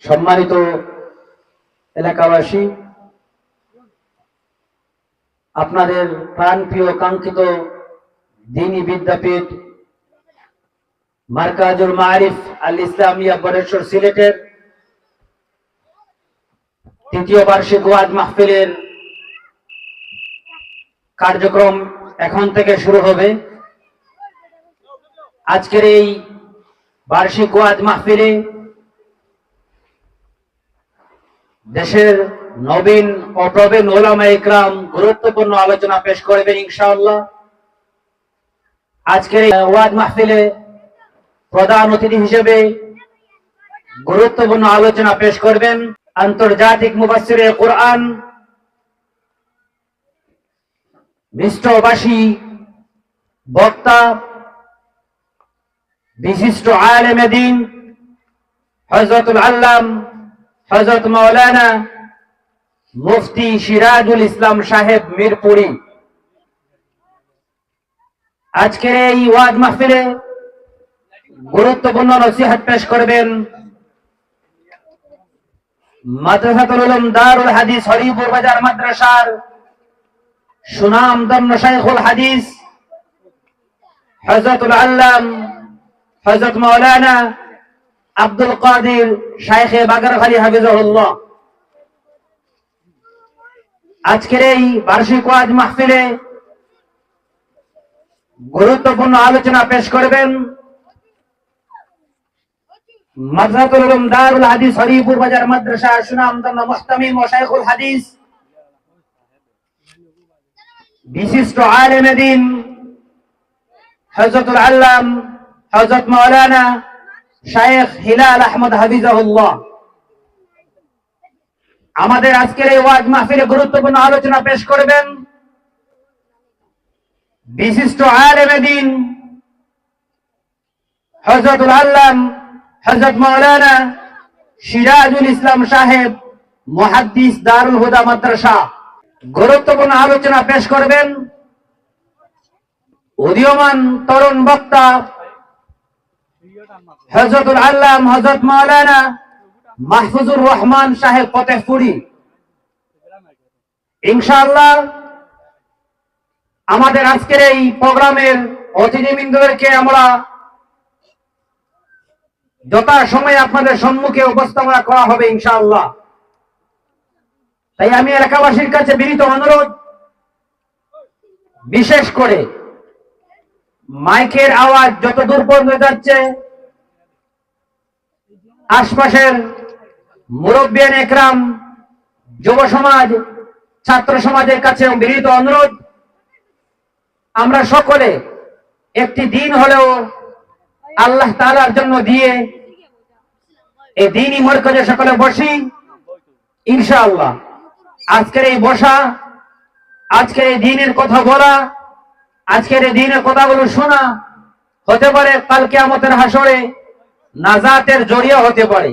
সম্মানিত এলাকাবাসী, আপনাদের প্রাণপ্রিয় কাঙ্ক্ষিত দ্বীনী বিদ্যাপীঠ মারকাজুল মারিফ আল ইসলামিয়া বরেশ্বর সিলেটের তৃতীয় বার্ষিক ওয়াজ মাহফিলের কার্যক্রম এখন থেকে শুরু হবে। আজকের এই বার্ষিক ওয়াজ মাহফিলে দেশের নবীন ও প্রবীণ উলামায়ে ইকরাম গুরুত্বপূর্ণ আলোচনা পেশ করবেন ইনশাআল্লাহ। আজকের এই ওয়াজ মাহফিলে প্রধান অতিথি হিসেবে গুরুত্বপূর্ণ আলোচনা পেশ করবেন আন্তর্জাতিক মুফাসসিরে কোরআন, মিষ্টভাষী বক্তা, বিশিষ্ট আলেমে দ্বীন হযরতুল আল্লাম হযরত মাওলানা মুফতি সিরাজুল ইসলাম সাহেব মিরপুরি। আজকের এই ওয়াজ মাহফিলে গুরুত্বপূর্ণ নসিহত পেশ করবেন মাদ্রাসাতুল উলুম দারুল হাদিস হরিপুর বাজার মাদ্রাসার সুনামধন্য শাইখুল হাদিস হযরতুল আল্লাম হযরত মাওলানা আব্দুল কাদির শাইখে বাগেরখালী হাফিজাহুল্লাহ। আজকের এই বার্ষিক ওয়াজ মাহফিলে গুরুত্বপূর্ণ আলোচনা পেশ করবেন মাদ্রাসাতুল উলুম দারুল হাদিস হরিপুর বাজার মাদ্রাসা সুনামধন্য মুহতামিম ও শাইখুল হাদিস, বিশিষ্ট আলেমে দ্বীন হযরতুল আল্লাম হযরত মাওলানা শাইখ হিলাল আহমদ হাফিজাহুল্লাহ। আমাদের আজকের এই ওয়াজ মাহফিলে গুরুত্বপূর্ণ আলোচনা পেশ করবেন বিশিষ্ট আলেমে দ্বীন হযরতুল আল্লাম হযরত মাওলানা সিরাজুল ইসলাম সাহেব মুহাদ্দিস দারুল হুদা মাদ্রাসা। গুরুত্বপূর্ণ আলোচনা পেশ করবেন উদীয়মান তরুণ বক্তা হযরতুল আল্লাম হযরত মাওলানা মাহফুজুর রহমান সাহেব ফতেহপুরি। ইনশাআল্লাহ আমাদের আজকের এই প্রোগ্রামের অতিথিবৃন্দদেরকে আমরা যথাসময়ে আপনাদের সম্মুখে উপস্থাপনা করা হবে ইনশাআল্লাহ। তাই আমি এলাকাবাসীর কাছে বিনীত অনুরোধ, বিশেষ করে মাইকের আওয়াজ যত দূর পর্যন্ত যাচ্ছে আশপাশের মুরব্বিয়ান একরাম, যুব সমাজ, ছাত্র সমাজের কাছে বিনীত অনুরোধ, আমরা সকলে একটি দিন হলেও আল্লাহ তাআলার জন্য দিয়ে এই দ্বীনী মরকজে সকলে বসি ইনশাআল্লাহ। আজকের এই বসা, আজকের এই দ্বীনের কথা বলা, আজকের এই দ্বীনের কথাগুলো শোনা হতে পারে কাল কিয়ামতের হাসরে নাজাতের জড়িয়া হতে পারে।